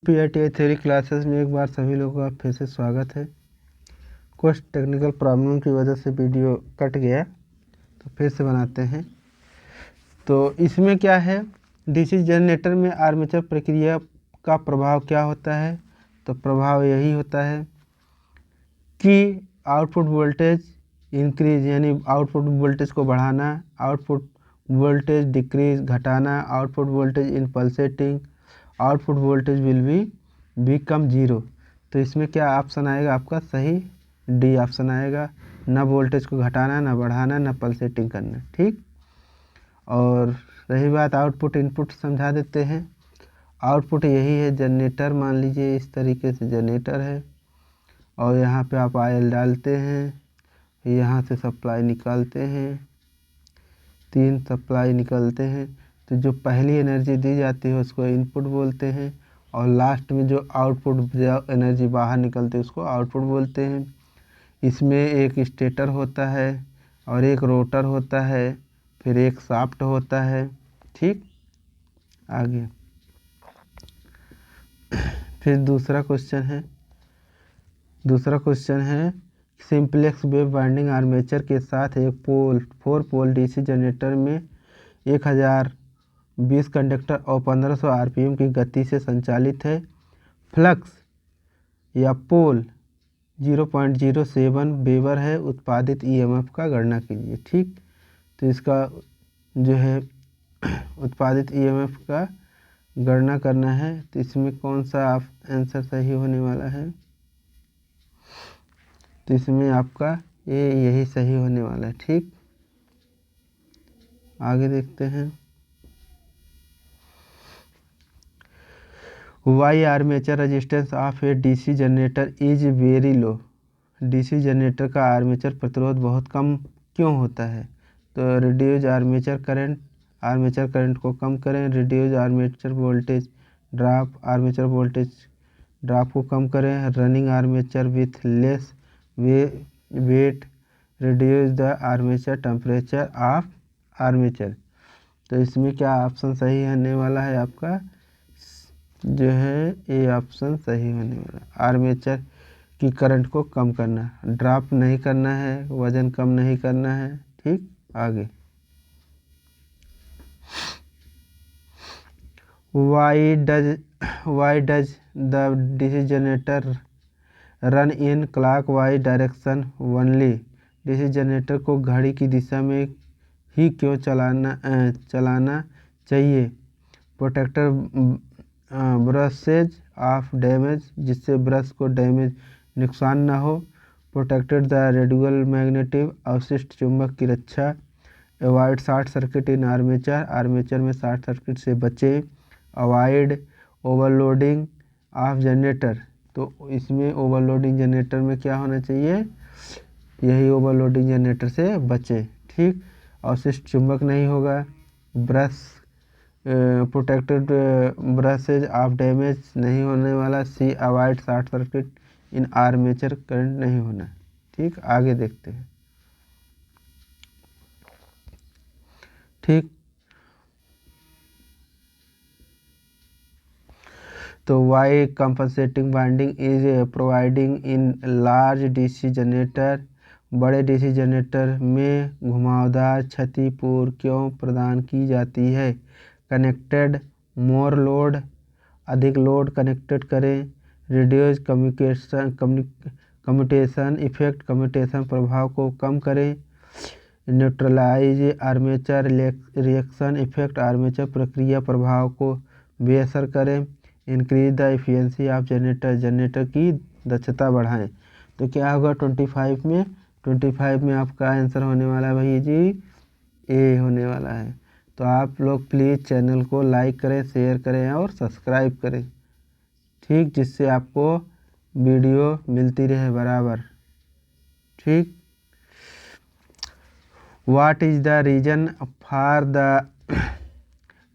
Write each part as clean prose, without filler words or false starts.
PITI theory classes में एक बार सभी लोगों का फिर से स्वागत है। कुछ टेक्निकल प्रॉब्लम की वजह से वीडियो कट गया, तो फिर से बनाते हैं। तो इसमें क्या है, डीसी जनरेटर में आर्मेचर प्रक्रिया का प्रभाव क्या होता है। तो प्रभाव यही होता है कि आउटपुट वोल्टेज इंक्रीज यानी आउटपुट वोल्टेज को बढ़ाना, आउटपुट वोल्टेज डिक्रीज घटाना, output voltage in pulsating, output voltage will be come zero. तो इसमें क्या ऑप्शन आएगा आपका सही, डी ऑप्शन आएगा। ना वोल्टेज को घटाना, ना बढ़ाना, ना पल्सेटिंग करना, ठीक। और रही बात आउटपुट इनपुट समझा देते हैं। आउटपुट यही है, जनरेटर मान लीजिए इस तरीके से जनरेटर है और यहाँ पे आप आयल डालते हैं, यहाँ से सप्लाई निकालते हैं, 3 सप्लाई निकलते हैं। तो जो पहली एनर्जी दी जाती है उसको इनपुट बोलते हैं और लास्ट में जो आउटपुट एनर्जी बाहर निकलती है उसको आउटपुट बोलते हैं। इसमें एक स्टेटर होता है और एक रोटर होता है, फिर एक शाफ्ट होता है, ठीक। आगे फिर दूसरा क्वेश्चन है सिंपलेक्स वेव वाइंडिंग आर्मेचर के साथ एक 4 पोल डीसी जनरेटर में 1020 कंडक्टर और 1500 आरपीएम की गति से संचालित है। फ्लक्स या पोल 0.07 वेबर है। उत्पादित ईएमएफ का गणना कीजिए, ठीक। तो इसका जो है उत्पादित ईएमएफ का गणना करना है। तो इसमें कौन सा आंसर सही होने वाला है। तो इसमें आपका यही सही होने वाला है, ठीक। आगे देखते हैं। Why armature resistance of a DC generator is very low. DC generator का आर्मेचर प्रतिरोध बहुत कम क्यों होता है। तो रिड्यूज आर्मेचर करंट को कम करें, reduce armature voltage drop, armature voltage drop को कम करें, running armature with less weight, reduce the armature temperature of armature. तो इसमें क्या ऑप्शन सही होने वाला है आपका, जो है ये ऑप्शन सही होने वाला। आर्मेचर की करंट को कम करना, ड्रॉप नहीं करना है, वजन कम नहीं करना है, ठीक। आगे why does the DC generator run in clockwise direction only. DC generator को घड़ी की दिशा में ही क्यों चलाना चाहिए। प्रोटेक्टर ब्रशेज ऑफ डैमेज, जिससे ब्रश को नुकसान ना हो। प्रोटेक्टेड द रेडियल मैग्नेटिक, अवशिष्ट चुंबक की रक्षा। Avoid short circuit in armature में शॉर्ट सर्किट से बचे। अवॉइड ओवरलोडिंग ऑफ जनरेटर, तो इसमें ओवरलोडिंग जनरेटर में क्या होना चाहिए, यही ओवरलोडिंग जनरेटर से बचे, ठीक। अवशिष्ट चुंबक नहीं होगा। Brush protected brushes of damage नहीं होने वाला। C avoid short circuit in armature current नहीं होना, ठीक। आगे देखते हैं, ठीक। तो why compensating winding is providing in large DC generator. बड़े डीसी जनरेटर में घुमावदार क्षतिपूर्ति क्यों प्रदान की जाती है। कनेक्टेड मोर लोड, अधिक लोड कनेक्टेड करें। रिड्यूस कम्यूटेशन इफेक्ट, कम्यूटेशन प्रभाव को कम करें। Neutralize armature reaction effect, armature प्रक्रिया प्रभाव को बेअसर करें। Increase the efficiency of generator की दक्षता बढ़ाएं। तो क्या होगा 25 में आपका आंसर होने वाला है भाई जी, ए होने वाला है। तो आप लोग प्लीज़ चैनल को लाइक करें, शेयर करें और सब्सक्राइब करें, ठीक, जिससे आपको वीडियो मिलती रहे बराबर, ठीक। What is the reason for the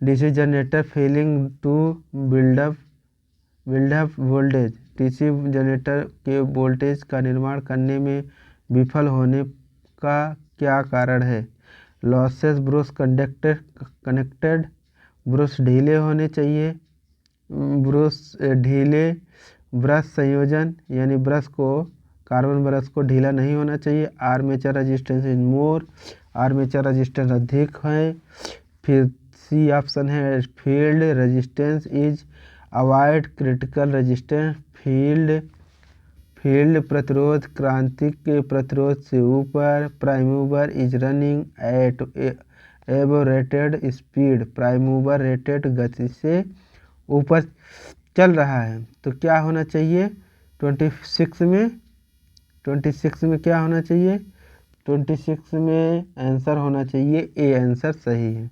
DC generator failing to build up voltage. DC generator के वोल्टेज का निर्माण करने में विफल होने का क्या कारण है। लॉसेस ब्रश कनेक्टेड, ब्रश ढीले होने चाहिए, ब्रश ढीले ब्रश संयोजन, यानी ब्रश को कार्बन ब्रश को ढीला नहीं होना चाहिए। Armature resistance is more, armature resistance अधिक है। फिर सी ऑप्शन है field resistance is above critical resistance, field प्रतिरोध क्रांतिक के प्रतिरोध से ऊपर। Prime mover is running at above rated speed, prime mover rated गति से ऊपर चल रहा है। तो क्या होना चाहिए 26 में क्या होना चाहिए 26 में आंसर होना चाहिए ए, आंसर सही है।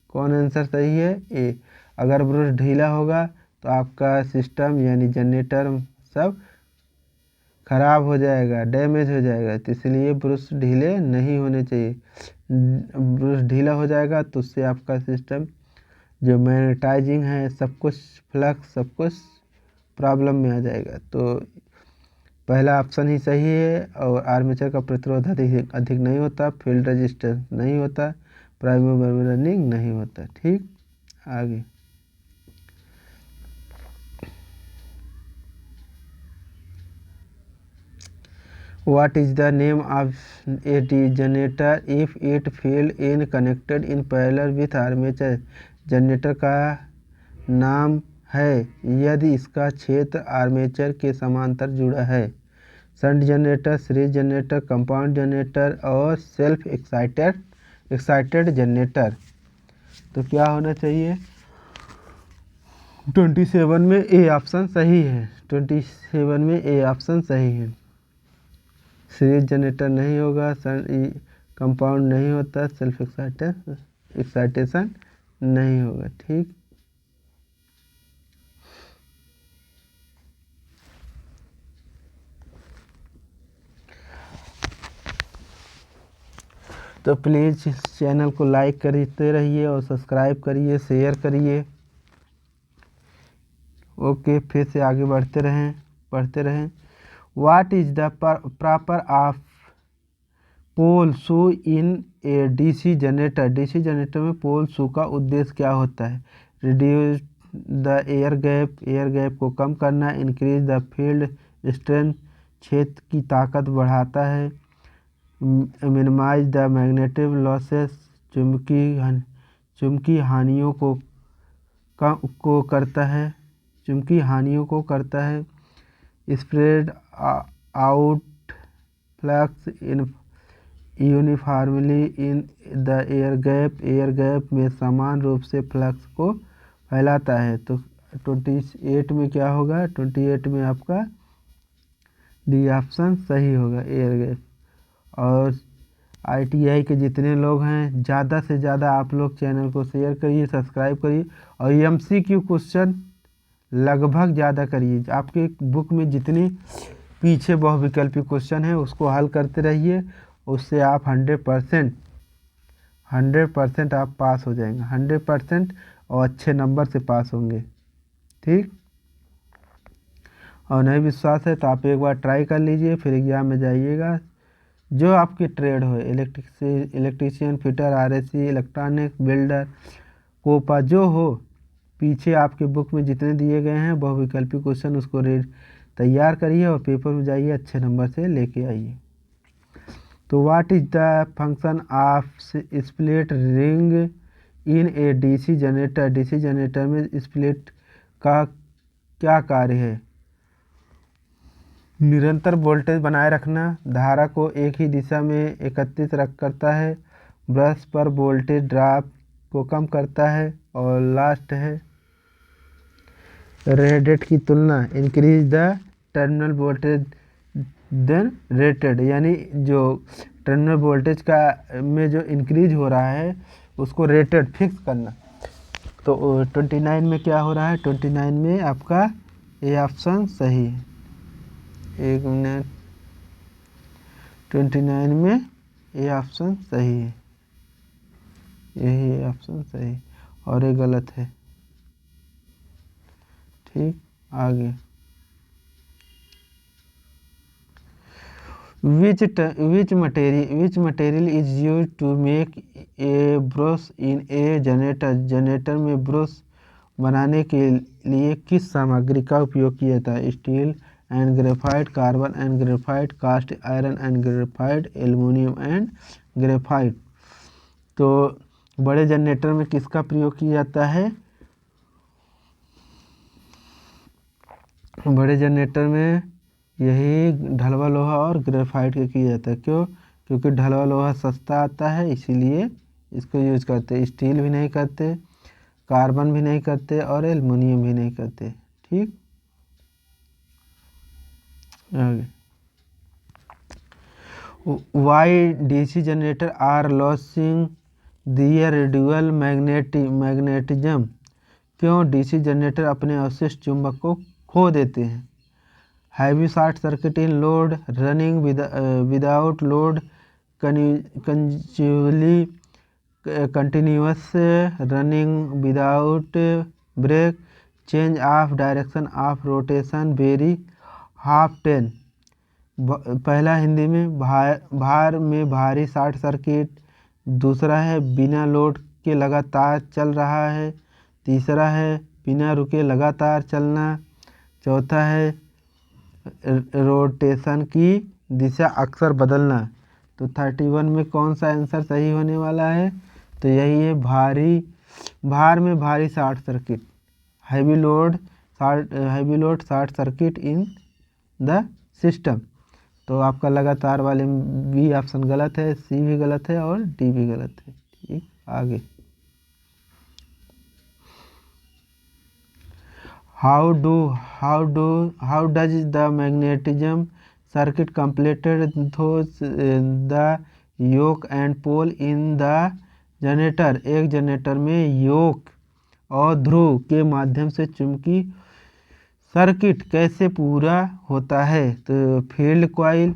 कौन आंसर सही है? ए। अगर ब्रश ढीला होगा तो आपका सिस्टम यानी जनरेटर सब खराब हो जाएगा, डैमेज हो जाएगा, तो इसलिए ब्रश ढीले नहीं होने चाहिए। ब्रश ढीला हो जाएगा तो उससे आपका सिस्टम जो मैग्नेटाइजिंग है सब कुछ फ्लक्स सब कुछ प्रॉब्लम में आ जाएगा। तो पहला ऑप्शन ही सही है। और आर्मेचर का प्रतिरोध अधिक नहीं होता, फील्ड रेजिस्टेंस नहीं होता, प्राइम मूवर रनिंग नहीं होता। ठीक, आगे What is the name of a generator if it failed in connected in parallel with armature? Generator का नाम है यदि इसका क्षेत्र आर्मेचर के समांतर जुड़ा है। Shunt generator, series generator, compound generator और सेल्फ एक्साइटेड जनरेटर। तो क्या होना चाहिए 27 में ए ऑप्शन सही है। 27 में ए ऑप्शन सही है। सीरीज जनरेटर नहीं होगा, कंपाउंड नहीं होता, सेल्फ एक्साइटेशन नहीं होगा। ठीक, तो प्लीज़ इस चैनल को लाइक करते रहिए और सब्सक्राइब करिए, शेयर करिए। ओके, फिर से आगे पढ़ते रहें। What is the proper of pole shoe in a DC generator? DC generator में पोल शू का उद्देश्य क्या होता है? रिड्यूस द एयर गैप को कम करना, इंक्रीज द फील्ड स्ट्रेंथ क्षेत्र की ताकत बढ़ाता है, मिनिमाइज द मैग्नेटिक लॉसेस चुंबकीय हानियों को करता है, spread out flux uniformly in the air gap में समान रूप से फ्लक्स को फैलाता है। तो 28 में क्या होगा 28 में आपका डी ऑप्शन सही होगा, एयर गैप। और ITI के जितने लोग हैं ज़्यादा से ज़्यादा आप लोग चैनल को शेयर करिए, सब्सक्राइब करिए और MCQ क्वेश्चन लगभग ज़्यादा करिए। आपके बुक में जितने पीछे बहुविकल्पी क्वेश्चन है उसको हल करते रहिए, उससे आप 100% आप पास हो जाएंगे, 100% और अच्छे नंबर से पास होंगे। ठीक, और नहीं विश्वास है तो आप एक बार ट्राई कर लीजिए, फिर एग्ज़ाम में जाइएगा। जो आपकी ट्रेड हो, electrician, fitter, RSC, electronic, builder, COPA, जो हो, पीछे आपके बुक में जितने दिए गए हैं बहुविकल्पी क्वेश्चन उसको तैयार करिए और पेपर में जाइए, अच्छे नंबर से लेके आइए। तो what is the function of split ring in a DC generator? DC generator में स्प्लिट का क्या कार्य है? निरंतर वोल्टेज बनाए रखना, धारा को एक ही दिशा में एकत्रित करता है, ब्रश पर वोल्टेज ड्रॉप को कम करता है, और लास्ट है रेटेड की तुलना, increase the terminal voltage than rated, यानी जो टर्मिनल वोल्टेज का में जो इंक्रीज हो रहा है उसको रेटेड फिक्स करना। तो 29 में क्या हो रहा है 29 में आपका ए ऑप्शन सही है। एक मिनट, 29 में ए ऑप्शन सही है, यही ऑप्शन सही और ये गलत है। ठीक, आगे which material is used to make a brush in a generator? Generator में ब्रश बनाने के लिए किस सामग्री का उपयोग किया जाता है? Steel and graphite, carbon and graphite, cast iron and graphite, aluminium and graphite. तो बड़े जनरेटर में किसका प्रयोग किया जाता है? बड़े जनरेटर में यही ढलवा लोहा और ग्रेफाइट का किया जाता है। क्यों? क्योंकि ढलवा लोहा सस्ता आता है, इसीलिए इसको यूज करते। स्टील भी नहीं करते, कार्बन भी नहीं करते और एल्युमिनियम भी नहीं करते। ठीक, आगे। Why DC generator are losing their radial magnetism. क्यों डीसी जनरेटर अपने अवशिष्ट चुंबक को खो देते हैं? Heavy short circuit in load, running without load, continuous running without break, change of direction of rotation very half ten. पहला हिंदी में भार में भारी शॉर्ट सर्किट, दूसरा है बिना लोड के लगातार चल रहा है, तीसरा है बिना रुके लगातार चलना, चौथा है रोटेशन की दिशा अक्सर बदलना। तो 31 में कौन सा आंसर सही होने वाला है? तो यही है भार में भारी short circuit, heavy load short circuit in the system. तो आपका लगातार वाले बी ऑप्शन गलत है, सी भी गलत है और डी भी गलत है। ठीक, आगे। How does the magnetism circuit completed the yoke and pole in the generator. एक जनरेटर में योक और ध्रुव के माध्यम से चुंबकीय सर्किट कैसे पूरा होता है? तो field coil,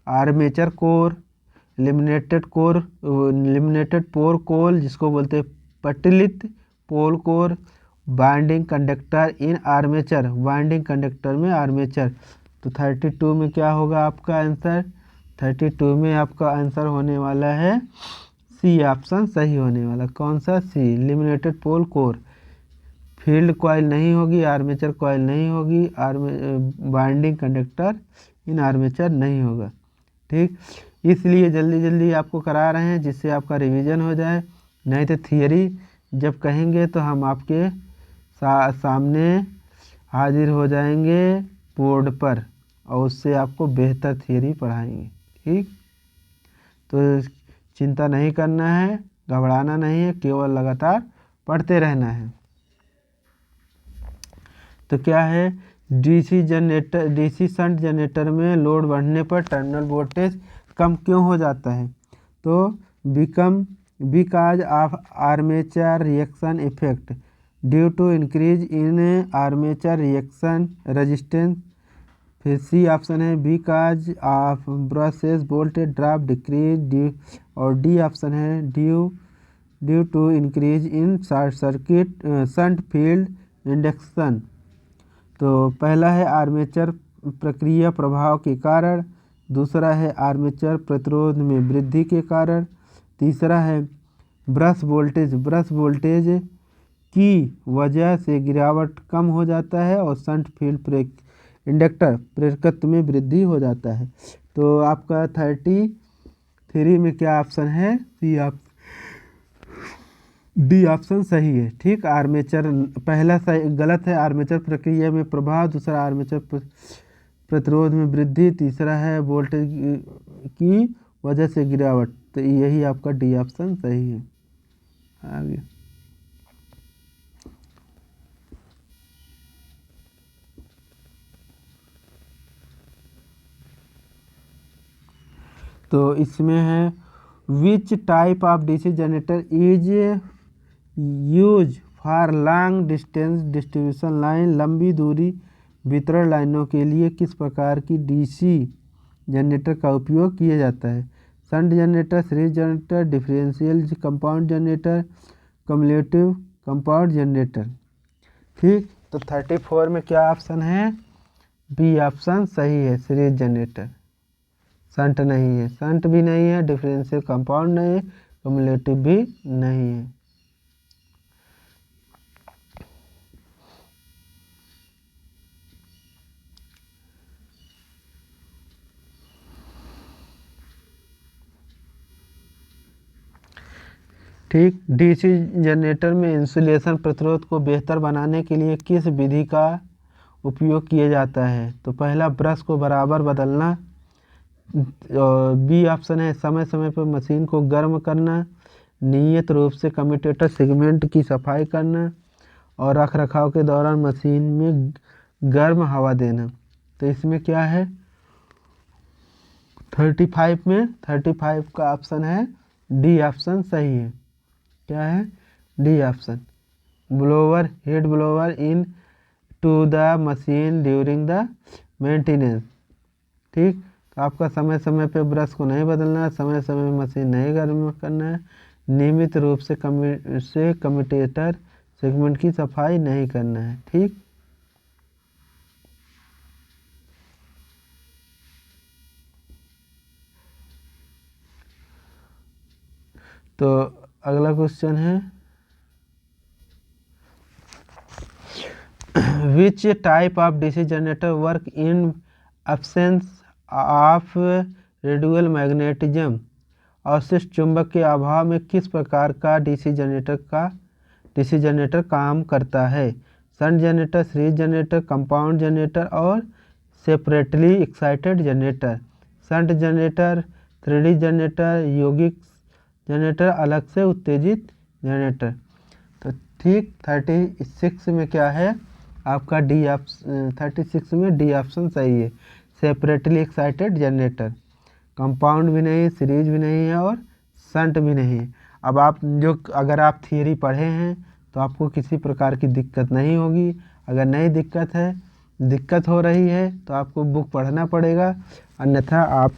armature core, laminated pole core जिसको बोलते हैं पट्टिलित pole core, binding conductor in armature, binding conductor में आर्मेचर। तो 32 में क्या होगा आपका आंसर? 32 में आपका आंसर होने वाला है सी ऑप्शन सही होने वाला। कौन सा? सी, laminated pole core. Field coil नहीं होगी, आर्मेचर कॉइल नहीं होगी, बाइंडिंग कंडक्टर इन आर्मेचर नहीं होगा। ठीक, इसलिए जल्दी जल्दी आपको करा रहे हैं जिससे आपका रिवीजन हो जाए। नहीं तो थियरी जब कहेंगे तो हम आपके सामने हाजिर हो जाएंगे बोर्ड पर और उससे आपको बेहतर थियरी पढ़ाएंगे। ठीक, तो चिंता नहीं करना है, घबराना नहीं है, केवल लगातार पढ़ते रहना है। तो क्या है? डीसी शंट जनरेटर में लोड बढ़ने पर टर्मिनल वोल्टेज कम क्यों हो जाता है? तो because of armature reaction effect, due to increase in armature reaction resistance. फिर सी ऑप्शन है because of brushes voltage drop decrease, और डी ऑप्शन है due to increase in short circuit shunt field induction. तो पहला है armature प्रक्रिया प्रभाव के कारण, दूसरा है आर्मेचर प्रतिरोध में वृद्धि के कारण, तीसरा है ब्रश वोल्टेज की वजह से गिरावट कम हो जाता है और शंट फील्ड इंडक्टर प्रेरकत्व में वृद्धि हो जाता है। तो आपका 33 में क्या ऑप्शन है? डी ऑप्शन सही है। ठीक, आर्मेचर पहला सही गलत है, आर्मेचर प्रक्रिया में प्रभाव, दूसरा आर्मेचर प्रतिरोध में वृद्धि, तीसरा है वोल्टेज की वजह से गिरावट। तो यही आपका डी ऑप्शन सही है। आगे। तो इसमें है which type of DC generator is use for long distance distribution line. लंबी दूरी वितरण लाइनों के लिए किस प्रकार की डीसी जनरेटर का उपयोग किया जाता है? Shunt generator, series generator, differential compound generator, cumulative compound generator. ठीक, तो 34 में क्या ऑप्शन है? बी ऑप्शन सही है, सीरीज जनरेटर। शंट नहीं है, शंट भी नहीं है, डिफरेंशियल कंपाउंड नहीं है, कम्युलेटिव भी नहीं है। ठीक। डीसी जनरेटर में इंसुलेशन प्रतिरोध को बेहतर बनाने के लिए किस विधि का उपयोग किया जाता है? तो पहला, ब्रश को बराबर बदलना। बी ऑप्शन है, समय समय पर मशीन को गर्म करना, नियत रूप से कम्यूटेटर सेगमेंट की सफाई करना और रखरखाव के दौरान मशीन में गर्म हवा देना। तो इसमें क्या है 35 में 35 का ऑप्शन है डी ऑप्शन सही है। क्या है? D option. Blower, head blower into the machine during the maintenance. ठीक। तो आपका समय समय पे ब्रश को नहीं बदलना है, समय समय में मशीन नहीं गर्म करना है, नियमित रूप से कम्यूटेटर सेगमेंट की सफाई नहीं करना है। ठीक। तो अगला क्वेश्चन है, which type of DC generator work in absence of radial magnetism? अवशिष्ट चुंबक के अभाव में किस प्रकार का डीसी जनरेटर काम करता है? Shunt generator, series generator, compound generator और separately excited generator. Shunt generator, series generator, यौगिक जनरेटर, अलग से उत्तेजित जनरेटर। तो ठीक 36 में क्या है आपका डी ऑप्शन, 36 में डी ऑप्शन सही है, सेपरेटली एक्साइटेड जनरेटर। कंपाउंड भी नहीं, सीरीज भी नहीं है और शंट भी नहीं है। अब अगर आप थियरी पढ़े हैं तो आपको किसी प्रकार की दिक्कत नहीं होगी। अगर नहीं दिक्कत हो रही है तो आपको बुक पढ़ना पड़ेगा, अन्यथा आप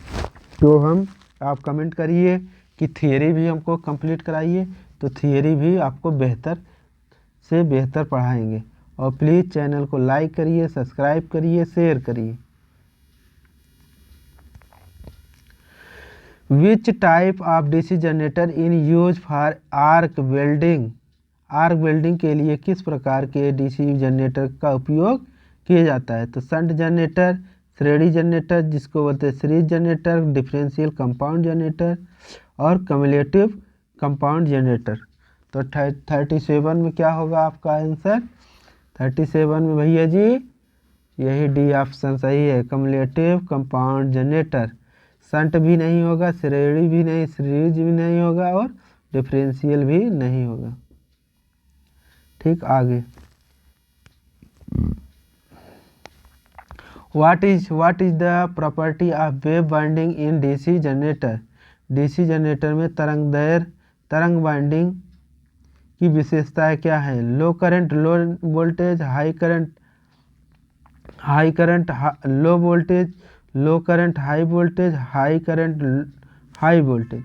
कमेंट करिए कि थियरी भी हमको कंप्लीट कराइए, तो थियरी भी आपको बेहतर से बेहतर पढ़ाएंगे। और प्लीज़ चैनल को लाइक करिए, सब्सक्राइब करिए, शेयर करिए। Which type of DC generator in use for arc welding? Arc welding के लिए किस प्रकार के डीसी जनरेटर का उपयोग किया जाता है? तो शंट जनरेटर, श्रेणी जनरेटर जिसको बोलते हैं series generator, differential compound generator और कम्युलेटिव कंपाउंड जनरेटर। तो 37 में क्या होगा आपका आंसर? 37 में भैया जी यही डी ऑप्शन सही है, कम्युलेटिव कंपाउंड जनरेटर। शंट भी नहीं होगा, श्रेणी भी नहीं, सीरीज भी नहीं होगा और डिफरेंशियल भी नहीं होगा। ठीक। आगे, what is the property of wave binding in DC generator? DC generator में तरंग बाइंडिंग की विशेषताएं क्या है? Low current low voltage, high current low voltage, low current high voltage, high current high voltage.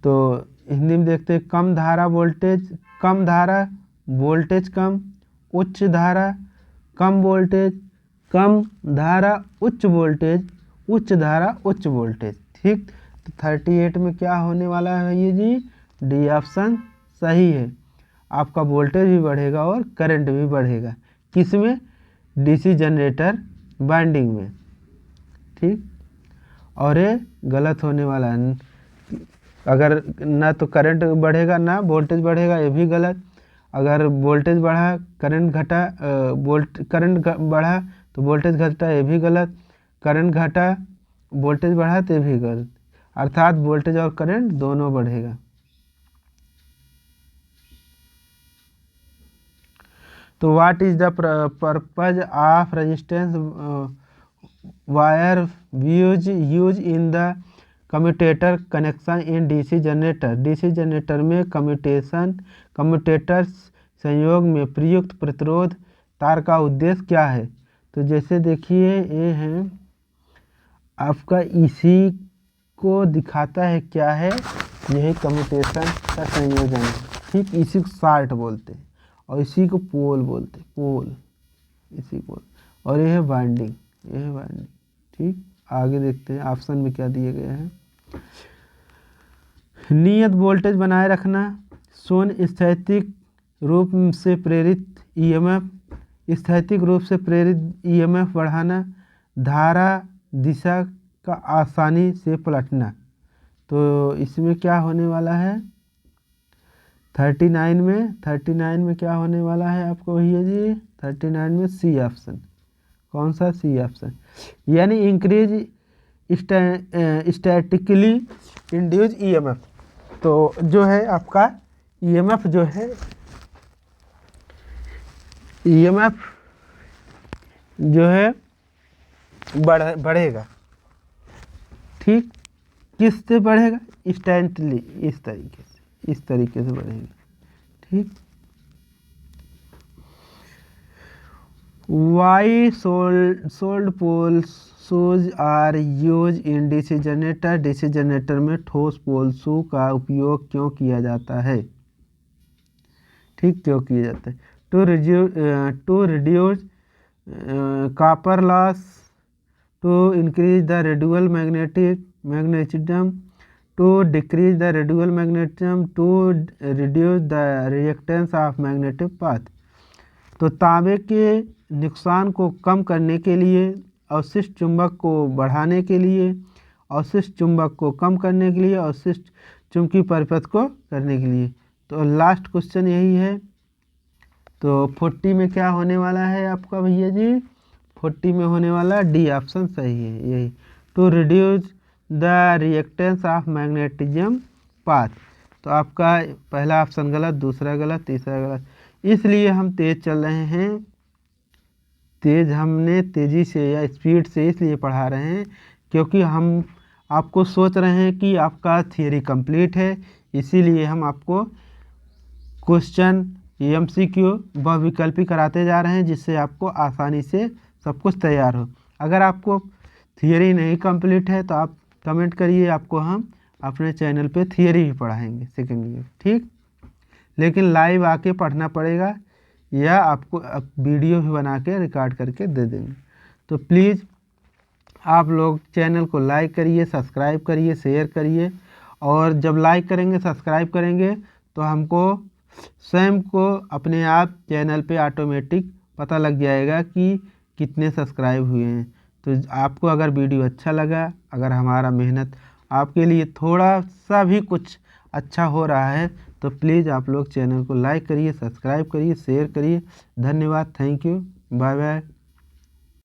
तो हिंदी में देखते हैं, कम धारा वोल्टेज कम, उच्च धारा कम वोल्टेज, कम धारा उच्च वोल्टेज, उच्च धारा उच्च वोल्टेज। ठीक। तो 38 में क्या होने वाला है ये जी? डी ऑप्शन सही है। आपका वोल्टेज भी बढ़ेगा और करंट भी बढ़ेगा। किसमें? डीसी जनरेटर बाइंडिंग में। ठीक। और ये गलत होने वाला है, अगर ना तो करंट बढ़ेगा ना वोल्टेज बढ़ेगा, ये भी गलत। अगर वोल्टेज बढ़ा करंट घटा, करंट बढ़ा तो वोल्टेज घटा, ये भी गलत। करंट घटा वोल्टेज बढ़ा तो ये भी गलत, अर्थात वोल्टेज और करंट दोनों बढ़ेगा। तो what is the purpose of resistance wire use in the commutator connection in DC generator? DC generator में कम्यूटेटर संयोग में प्रयुक्त प्रतिरोध तार का उद्देश्य क्या है? तो जैसे देखिए ये है आपका, इसी को दिखाता है क्या है, यही कम्यूटेशन का संयोजन है। ठीक। इसी को शार्ट बोलते हैं और इसी को पोल बोलते हैं, पोल, इसी पोल। और ये है वाइंडिंग, ये है वाइंडिंग। ठीक। आगे देखते हैं ऑप्शन में क्या दिए गए हैं। नियत वोल्टेज बनाए रखना, शून्य स्थैतिक रूप से प्रेरित ईएमएफ, स्थैतिक रूप से प्रेरित ईएमएफ बढ़ाना, धारा दिशा का आसानी से पलटना। तो इसमें क्या होने वाला है? 39 में क्या होने वाला है आपको भैया जी? 39 में सी ऑप्शन। कौन सा? सी ऑप्शन, यानी इंक्रीज स्टैटिकली इंड्यूस ईएमएफ। तो जो है आपका ईएमएफ जो है, ईएमएफ जो है बढ़ेगा। ठीक, किससे बढ़ेगा? इंस्टेंटली, इस तरीके से बढ़ेगा। ठीक, why solid pole shoes are use in DC generator. DC generator में ठोस पोल शू का उपयोग क्यों किया जाता है? ठीक, क्यों किया जाता है? To reduce copper loss, to increase the radial magnetism, to decrease the radial magnetism, to reduce the reactance of magnetic path. तो तांबे के नुकसान को कम करने के लिए, अवशिष्ट चुंबक को बढ़ाने के लिए, अवशिष्ट चुंबक को कम करने के लिए, अवशिष्ट चुंबकीय परिपथ को करने के लिए। तो लास्ट क्वेश्चन यही है। तो 40 में क्या होने वाला है आपका भैया जी? 40 में होने वाला डी ऑप्शन सही है, यही, to reduce the reactance of magnetism path. तो आपका पहला ऑप्शन गलत, दूसरा गलत, तीसरा गलत। इसलिए हम तेज चल रहे हैं, हमने तेज़ी से या स्पीड से इसलिए पढ़ा रहे हैं क्योंकि हम आपको सोच रहे हैं कि आपका थियरी कंप्लीट है, इसीलिए हम आपको क्वेश्चन एमसीक्यू बहुविकल्पी कराते जा रहे हैं, जिससे आपको आसानी से सब कुछ तैयार हो। अगर आपको थियरी नहीं कंप्लीट है तो आप कमेंट करिए, आपको हम अपने चैनल पे थियरी भी पढ़ाएंगे, सीखेंगे। ठीक, लेकिन लाइव आके पढ़ना पड़ेगा, या आपको वीडियो भी बना के रिकॉर्ड करके दे देंगे। तो प्लीज़ आप लोग चैनल को लाइक करिए, सब्सक्राइब करिए, शेयर करिए। और जब लाइक करेंगे, सब्सक्राइब करेंगे तो हमको स्वयं को अपने आप चैनल पे ऑटोमेटिक पता लग जाएगा कि कितने सब्सक्राइब हुए हैं। तो आपको अगर वीडियो अच्छा लगा, अगर हमारा मेहनत आपके लिए थोड़ा सा भी कुछ अच्छा हो रहा है, तो प्लीज़ आप लोग चैनल को लाइक करिए, सब्सक्राइब करिए, शेयर करिए। धन्यवाद, थैंक यू, बाय बाय।